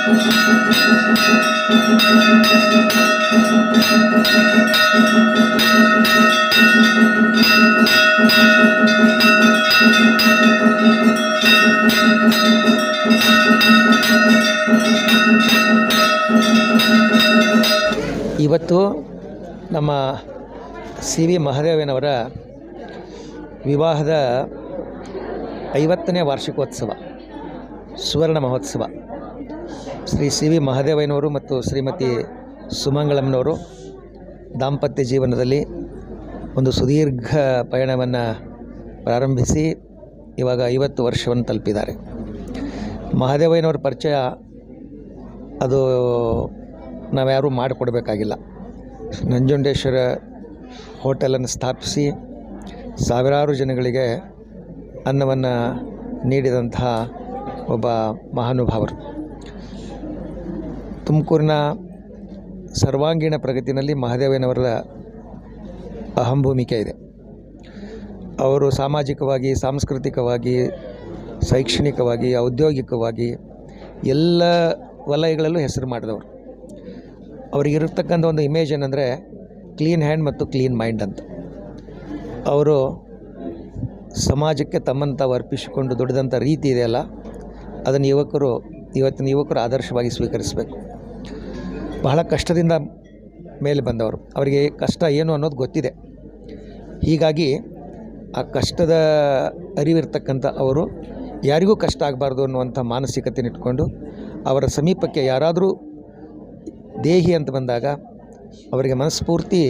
ಇವತ್ತು ನಮ್ಮ C V ಮಹದೇವಯ್ಯನವರ ವಿವಾಹದ 50ನೇ ವಾರ್ಷಿಕೋತ್ಸವ, ಸುವರ್ಣ ಮಹೋತ್ಸವ. ಶ್ರೀ ಸಿ ವಿ ಮಹದೇವಯ್ಯನವರು ಮತ್ತು ಶ್ರೀಮತಿ ಸುಮಂಗಳಮ್ಮನವರು ದಾಂಪತ್ಯ ಜೀವನದಲ್ಲಿ ಒಂದು ಸುದೀರ್ಘ ಪಯಣವನ್ನು ಪ್ರಾರಂಭಿಸಿ ಇವಾಗ 50 ವರ್ಷವನ್ನು ತಲುಪಿದ್ದಾರೆ. ಮಹದೇವಯ್ಯನವ್ರ ಪರಿಚಯ ಅದು ನಾವ್ಯಾರೂ ಮಾಡಿಕೊಡ್ಬೇಕಾಗಿಲ್ಲ. ನಂಜುಂಡೇಶ್ವರ ಹೋಟೆಲನ್ನು ಸ್ಥಾಪಿಸಿ ಸಾವಿರಾರು ಜನಗಳಿಗೆ ಅನ್ನವನ್ನು ನೀಡಿದಂತಹ ಒಬ್ಬ ಮಹಾನುಭಾವರು. ತುಮಕೂರಿನ ಸರ್ವಾಂಗೀಣ ಪ್ರಗತಿಯಲ್ಲಿ ಮಹದೇವಯ್ಯನವರ ಅಹಂಭೂಮಿಕೆ ಇದೆ. ಅವರು ಸಾಮಾಜಿಕವಾಗಿ, ಸಾಂಸ್ಕೃತಿಕವಾಗಿ, ಶೈಕ್ಷಣಿಕವಾಗಿ, ಔದ್ಯೋಗಿಕವಾಗಿ ಎಲ್ಲ ವಲಯಗಳಲ್ಲೂ ಹೆಸರು ಮಾಡಿದವರು. ಅವರಿಗಿರ್ತಕ್ಕಂಥ ಒಂದು ಇಮೇಜ್ ಏನಂದರೆ ಕ್ಲೀನ್ ಹ್ಯಾಂಡ್ ಮತ್ತು ಕ್ಲೀನ್ ಮೈಂಡ್ ಅಂತ. ಅವರು ಸಮಾಜಕ್ಕೆ ತಮ್ಮನ್ನು ತಾವು ಅರ್ಪಿಸಿಕೊಂಡು ದುಡಿದಂಥ ರೀತಿ ಇದೆಯಲ್ಲ, ಅದನ್ನು ಇವತ್ತಿನ ಯುವಕರು ಆದರ್ಶವಾಗಿ ಸ್ವೀಕರಿಸಬೇಕು. ಬಹಳ ಕಷ್ಟದಿಂದ ಮೇಲೆ ಬಂದವರು, ಅವರಿಗೆ ಕಷ್ಟ ಏನು ಅನ್ನೋದು ಗೊತ್ತಿದೆ. ಹೀಗಾಗಿ ಆ ಕಷ್ಟದ ಅರಿವಿರ್ತಕ್ಕಂಥ ಅವರು ಯಾರಿಗೂ ಕಷ್ಟ ಆಗಬಾರ್ದು ಅನ್ನುವಂಥ ಮಾನಸಿಕತೆಯನ್ನು ಇಟ್ಕೊಂಡು ಅವರ ಸಮೀಪಕ್ಕೆ ಯಾರಾದರೂ ದೇಹಿ ಅಂತ ಬಂದಾಗ ಅವರಿಗೆ ಮನಸ್ಫೂರ್ತಿ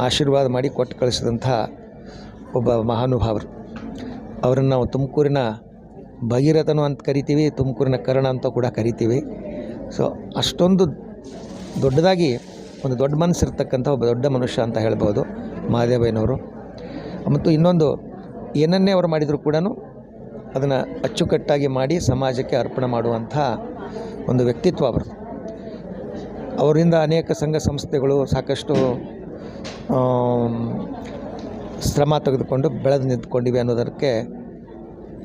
ಆಶೀರ್ವಾದ ಮಾಡಿ ಕೊಟ್ಟು ಕಳಿಸಿದಂಥ ಒಬ್ಬ ಮಹಾನುಭಾವರು. ಅವರನ್ನು ನಾವು ತುಮಕೂರಿನ ಭಗೀರಥನು ಅಂತ ಕರಿತೀವಿ, ತುಮಕೂರಿನ ಕರ್ಣ ಅಂತ ಕೂಡ ಕರಿತೀವಿ. ಸೊ ಅಷ್ಟೊಂದು ದೊಡ್ಡದಾಗಿ ಒಂದು ದೊಡ್ಡ ಮನಸ್ಸಿರ್ತಕ್ಕಂಥ ಒಬ್ಬ ದೊಡ್ಡ ಮನುಷ್ಯ ಅಂತ ಹೇಳ್ಬೋದು ಮಹದೇವಯ್ಯನವರು. ಮತ್ತು ಇನ್ನೊಂದು, ಏನನ್ನೇ ಅವರು ಮಾಡಿದರೂ ಕೂಡ ಅದನ್ನು ಅಚ್ಚುಕಟ್ಟಾಗಿ ಮಾಡಿ ಸಮಾಜಕ್ಕೆ ಅರ್ಪಣೆ ಮಾಡುವಂಥ ಒಂದು ವ್ಯಕ್ತಿತ್ವ ಅವರದು. ಅವರಿಂದ ಅನೇಕ ಸಂಘ ಸಂಸ್ಥೆಗಳು ಸಾಕಷ್ಟು ಶ್ರಮ ತೆಗೆದುಕೊಂಡು ಬೆಳೆದು ನಿಂತ್ಕೊಂಡಿವೆ ಅನ್ನೋದಕ್ಕೆ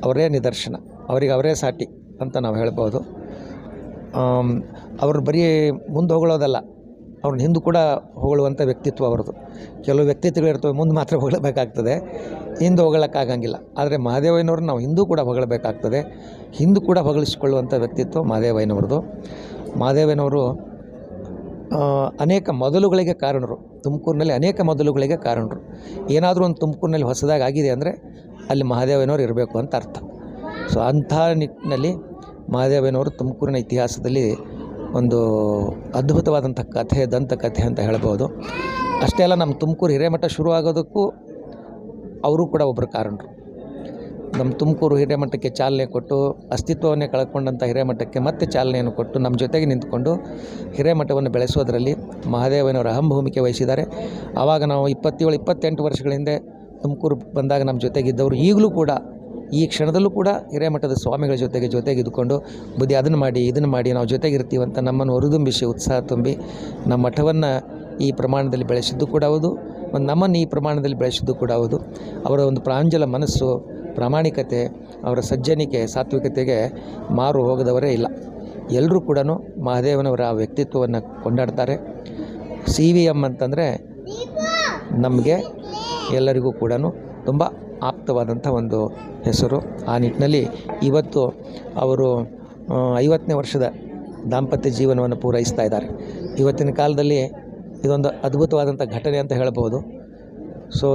ಅವರೇ ನಿದರ್ಶನ, ಅವರೇ ಸಾಟಿ ಅಂತ ನಾವು ಹೇಳ್ಬೋದು. ಅವರು ಬರೀ ಮುಂದೆ ಹೊಗಳೋದಲ್ಲ, ಅವ್ರನ್ನ ಹಿಂದೆ ಕೂಡ ಹೊಗಳುವಂಥ ವ್ಯಕ್ತಿತ್ವ ಅವರದು. ಕೆಲವು ವ್ಯಕ್ತಿತ್ವಗಳಿರ್ತವೆ, ಮುಂದೆ ಮಾತ್ರ ಹೊಗಳಬೇಕಾಗ್ತದೆ, ಹಿಂದೆ ಹೊಗಳಕ್ಕಾಗಂಗಿಲ್ಲ. ಆದರೆ ಮಹದೇವಯ್ಯನವ್ರನ್ನ ನಾವು ಹಿಂದೂ ಕೂಡ ಹೊಗಳಬೇಕಾಗ್ತದೆ, ಹಿಂದೂ ಕೂಡ ಹೊಗಳಿಸಿಕೊಳ್ಳುವಂಥ ವ್ಯಕ್ತಿತ್ವ ಮಹದೇವಯ್ಯನವ್ರದ್ದು. ಮಹದೇವಯ್ಯನವರು ಅನೇಕ ಮೊದಲುಗಳಿಗೆ ಕಾರಣರು, ತುಮಕೂರಿನಲ್ಲಿ ಅನೇಕ ಮೊದಲುಗಳಿಗೆ ಕಾರಣರು. ಏನಾದರೂ ಒಂದು ತುಮಕೂರಿನಲ್ಲಿ ಹೊಸದಾಗಿ ಆಗಿದೆ ಅಂದರೆ ಅಲ್ಲಿ ಮಹದೇವಯ್ಯನವರು ಇರಬೇಕು ಅಂತ ಅರ್ಥ. ಸೊ ಅಂಥ ನಿಟ್ಟಿನಲ್ಲಿ ಮಹದೇವಯ್ಯನವರು ತುಮಕೂರಿನ ಇತಿಹಾಸದಲ್ಲಿ ಒಂದು ಅದ್ಭುತವಾದಂಥ ಕಥೆ, ದಂತಕಥೆ ಅಂತ ಹೇಳ್ಬೋದು. ಅಷ್ಟೇ ಅಲ್ಲ, ನಮ್ಮ ತುಮಕೂರು ಹಿರೇಮಠ ಶುರುವಾಗೋದಕ್ಕೂ ಅವರು ಕೂಡ ಒಬ್ಬರು ಕಾರಣರು. ನಮ್ಮ ತುಮಕೂರು ಹಿರೇಮಠಕ್ಕೆ ಚಾಲನೆ ಕೊಟ್ಟು, ಅಸ್ತಿತ್ವವನ್ನೇ ಕಳ್ಕೊಂಡಂಥ ಹಿರೇಮಠಕ್ಕೆ ಮತ್ತೆ ಚಾಲನೆಯನ್ನು ಕೊಟ್ಟು ನಮ್ಮ ಜೊತೆಗೆ ನಿಂತ್ಕೊಂಡು ಹಿರೇಮಠವನ್ನು ಬೆಳೆಸೋದರಲ್ಲಿ ಮಹದೇವಯ್ಯನವರ ಅಹಂಭೂಮಿಕೆ ವಹಿಸಿದ್ದಾರೆ. ಆವಾಗ ನಾವು 27-28 ವರ್ಷಗಳ ಹಿಂದೆ ತುಮಕೂರು ಬಂದಾಗ ನಮ್ಮ ಜೊತೆಗಿದ್ದವರು ಈಗಲೂ ಕೂಡ, ಈ ಕ್ಷಣದಲ್ಲೂ ಕೂಡ ಹಿರೇಮಠದ ಸ್ವಾಮಿಗಳ ಜೊತೆಗಿದ್ದುಕೊಂಡು ಬುದ್ಧಿ ಅದನ್ನು ಮಾಡಿ ಇದನ್ನು ಮಾಡಿ ನಾವು ಜೊತೆಗಿರ್ತೀವಂತ ನಮ್ಮನ್ನು ಹುರಿದುಂಬಿಸಿ ಉತ್ಸಾಹ ತುಂಬಿ ನಮ್ಮ ಮಠವನ್ನು ಈ ಪ್ರಮಾಣದಲ್ಲಿ ಬೆಳೆಸಿದ್ದು ಕೂಡ ಹೌದು, ಮತ್ತು ನಮ್ಮನ್ನು ಈ ಪ್ರಮಾಣದಲ್ಲಿ ಬೆಳೆಸಿದ್ದು ಕೂಡ ಹೌದು. ಅವರ ಒಂದು ಪ್ರಾಂಜಲ ಮನಸ್ಸು, ಪ್ರಾಮಾಣಿಕತೆ, ಅವರ ಸಜ್ಜನಿಕೆ, ಸಾತ್ವಿಕತೆಗೆ ಮಾರು ಹೋಗದವರೇ ಇಲ್ಲ. ಎಲ್ಲರೂ ಕೂಡ ಮಹದೇವನವರ ಆ ವ್ಯಕ್ತಿತ್ವವನ್ನು ಕೊಂಡಾಡ್ತಾರೆ. CVM ಅಂತಂದರೆ ನಮಗೆ ಎಲ್ಲರಿಗೂ ಕೂಡ ತುಂಬ ಆಪ್ತವಾದಂಥ ಒಂದು ಹೆಸರು. ಆ ನಿಟ್ಟಿನಲ್ಲಿ ಇವತ್ತು ಅವರು 50ನೇ ವರ್ಷದ ದಾಂಪತ್ಯ ಜೀವನವನ್ನು ಪೂರೈಸ್ತಾ ಇದ್ದಾರೆ. ಇವತ್ತಿನ ಕಾಲದಲ್ಲಿ ಇದೊಂದು ಅದ್ಭುತವಾದಂಥ ಘಟನೆ ಅಂತ ಹೇಳ್ಬೋದು. ಸೊ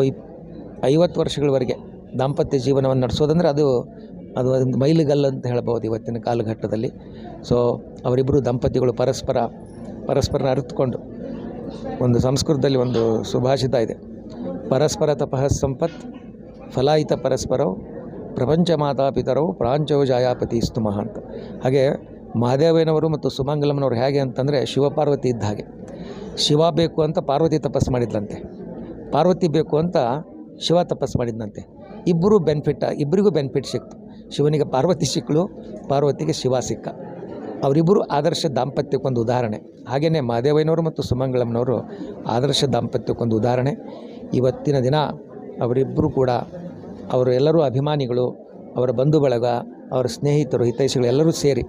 50 ವರ್ಷಗಳವರೆಗೆ ದಾಂಪತ್ಯ ಜೀವನವನ್ನು ನಡೆಸೋದಂದರೆ ಅದು ಒಂದು ಮೈಲಿಗಲ್ಲು ಅಂತ ಹೇಳ್ಬೋದು ಇವತ್ತಿನ ಕಾಲಘಟ್ಟದಲ್ಲಿ. ಸೊ ಅವರಿಬ್ಬರು ದಂಪತಿಗಳು ಪರಸ್ಪರನ ಅರಿತುಕೊಂಡು, ಒಂದು ಸಂಸ್ಕೃತದಲ್ಲಿ ಒಂದು ಸುಭಾಷಿತ ಇದೆ, ಪರಸ್ಪರ ತಪಃ ಸಂಪತ್ ಫಲಾಯಿತ ಪರಸ್ಪರವು ಪ್ರಪಂಚ ಮಾತಾಪಿತರವು ಪ್ರಾಂಚವು ಜಾಯಾಪತಿಸ್ತು ಮಹಾ ಅಂತ. ಹಾಗೆ ಮಹದೇವಯ್ಯನವರು ಮತ್ತು ಸುಮಂಗಲಮ್ಮನವರು ಹೇಗೆ ಅಂತಂದರೆ ಶಿವಪಾರ್ವತಿ ಇದ್ದ ಹಾಗೆ. ಶಿವ ಬೇಕು ಅಂತ ಪಾರ್ವತಿ ತಪಸ್ಸು ಮಾಡಿದ್ಲಂತೆ, ಪಾರ್ವತಿ ಬೇಕು ಅಂತ ಶಿವ ತಪಸ್ಸು ಮಾಡಿದ್ದಂತೆ. ಇಬ್ಬರಿಗೂ ಬೆನಿಫಿಟ್ ಸಿಕ್ತು. ಶಿವನಿಗೆ ಪಾರ್ವತಿ ಸಿಕ್ಕಳು, ಪಾರ್ವತಿಗೆ ಶಿವ ಸಿಕ್ಕ. ಅವರಿಬ್ಬರು ಆದರ್ಶ ದಾಂಪತ್ಯಕ್ಕೊಂದು ಉದಾಹರಣೆ. ಹಾಗೆಯೇ ಮಹದೇವಯ್ಯನವರು ಮತ್ತು ಸುಮಂಗಳಮ್ಮನವರು ಆದರ್ಶ ದಾಂಪತ್ಯಕ್ಕೊಂದು ಉದಾಹರಣೆ. ಇವತ್ತಿನ ದಿನ ಅವರಿಬ್ಬರು ಕೂಡ, ಅವರು ಎಲ್ಲರೂ ಅಭಿಮಾನಿಗಳು, ಅವರ ಬಂಧು ಬಳಗ, ಅವರ ಸ್ನೇಹಿತರು, ಹಿತೈಷಿಗಳು ಎಲ್ಲರೂ ಸೇರಿ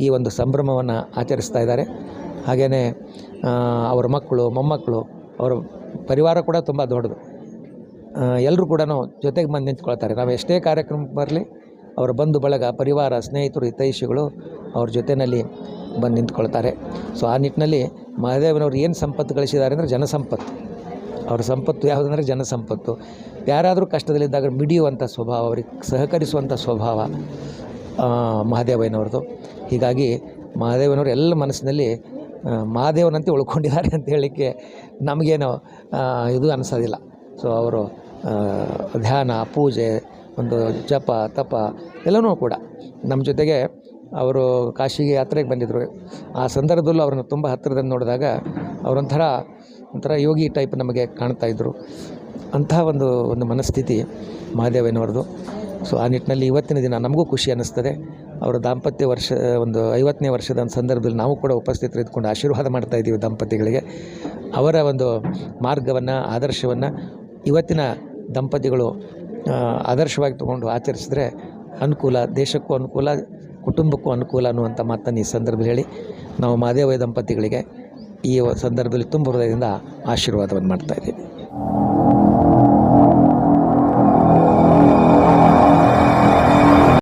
ಈ ಒಂದು ಸಂಭ್ರಮವನ್ನು ಆಚರಿಸ್ತಾ ಇದ್ದಾರೆ. ಹಾಗೆಯೇ ಅವರ ಮಕ್ಕಳು, ಮೊಮ್ಮಕ್ಕಳು, ಅವರ ಪರಿವಾರ ಕೂಡ ತುಂಬ ದೊಡ್ಡದು. ಎಲ್ಲರೂ ಕೂಡ ಜೊತೆಗೆ ಬಂದು ನಿಂತ್ಕೊಳ್ತಾರೆ. ನಾವು ಎಷ್ಟೇ ಕಾರ್ಯಕ್ರಮಕ್ಕೆ ಬರಲಿ ಅವರ ಬಂಧು ಬಳಗ, ಪರಿವಾರ, ಸ್ನೇಹಿತರು, ಹಿತೈಷಿಗಳು ಅವ್ರ ಜೊತೆಯಲ್ಲಿ ಬಂದು ನಿಂತ್ಕೊಳ್ತಾರೆ. ಸೊ ಆ ನಿಟ್ಟಿನಲ್ಲಿ ಮಹದೇವನವರು ಏನು ಸಂಪತ್ತು ಗಳಿಸಿದ್ದಾರೆ ಅಂದರೆ ಜನಸಂಪತ್ತು. ಅವರ ಸಂಪತ್ತು ಯಾವುದಂದರೆ ಜನಸಂಪತ್ತು. ಯಾರಾದರೂ ಕಷ್ಟದಲ್ಲಿದ್ದಾಗ ಮಿಡಿಯುವಂಥ ಸ್ವಭಾವ, ಅವ್ರಿಗೆ ಸಹಕರಿಸುವಂಥ ಸ್ವಭಾವ ಮಹದೇವಯ್ಯನವ್ರದ್ದು. ಹೀಗಾಗಿ ಮಹದೇವನವರು ಎಲ್ಲ ಮನಸ್ಸಿನಲ್ಲಿ ಮಹಾದೇವನಂತೆ ಉಳ್ಕೊಂಡಿದ್ದಾರೆ ಅಂತ ಹೇಳಲಿಕ್ಕೆ ನಮಗೇನು ಇದು ಅನಿಸೋದಿಲ್ಲ. ಸೊ ಅವರು ಧ್ಯಾನ, ಪೂಜೆ, ಒಂದು ಜಪ, ತಪ ಎಲ್ಲನೂ ಕೂಡ ನಮ್ಮ ಜೊತೆಗೆ ಅವರು ಕಾಶಿಗೆ ಯಾತ್ರೆಗೆ ಬಂದಿದ್ದರು. ಆ ಸಂದರ್ಭದಲ್ಲೂ ಅವ್ರನ್ನ ತುಂಬ ಹತ್ತಿರದಿಂದ ನೋಡಿದಾಗ ಒಂಥರ ಯೋಗಿ ಟೈಪ್ ನಮಗೆ ಕಾಣ್ತಾಯಿದ್ರು. ಅಂಥ ಒಂದು ಮನಸ್ಥಿತಿ ಮಹದೇವಯ್ಯನವ್ರದ್ದು. ಸೊ ಆ ನಿಟ್ಟಿನಲ್ಲಿ ಇವತ್ತಿನ ದಿನ ನಮಗೂ ಖುಷಿ ಅನ್ನಿಸ್ತದೆ. ಅವರ ದಾಂಪತ್ಯ ವರ್ಷ ಒಂದು 50ನೇ ವರ್ಷದ ಸಂದರ್ಭದಲ್ಲಿ ನಾವು ಕೂಡ ಉಪಸ್ಥಿತರು ಇದ್ಕೊಂಡು ಆಶೀರ್ವಾದ ಮಾಡ್ತಾಯಿದ್ದೀವಿ ದಂಪತಿಗಳಿಗೆ. ಅವರ ಒಂದು ಮಾರ್ಗವನ್ನು, ಆದರ್ಶವನ್ನು ಇವತ್ತಿನ ದಂಪತಿಗಳು ಆದರ್ಶವಾಗಿ ತಗೊಂಡು ಆಚರಿಸಿದ್ರೆ ಅನುಕೂಲ, ದೇಶಕ್ಕೂ ಅನುಕೂಲ, ಕುಟುಂಬಕ್ಕೂ ಅನುಕೂಲ ಅನ್ನುವಂಥ ಮಾತನ್ನು ಈ ಸಂದರ್ಭದಲ್ಲಿ ಹೇಳಿ ನಾವು ಮಹದೇವಯ್ಯ ದಂಪತಿಗಳಿಗೆ ಈ ಸಂದರ್ಭದಲ್ಲಿ ತುಂಬ ಹೃದಯದಿಂದ ಆಶೀರ್ವಾದವನ್ನು ಮಾಡ್ತಾಯಿದ್ದೀವಿ.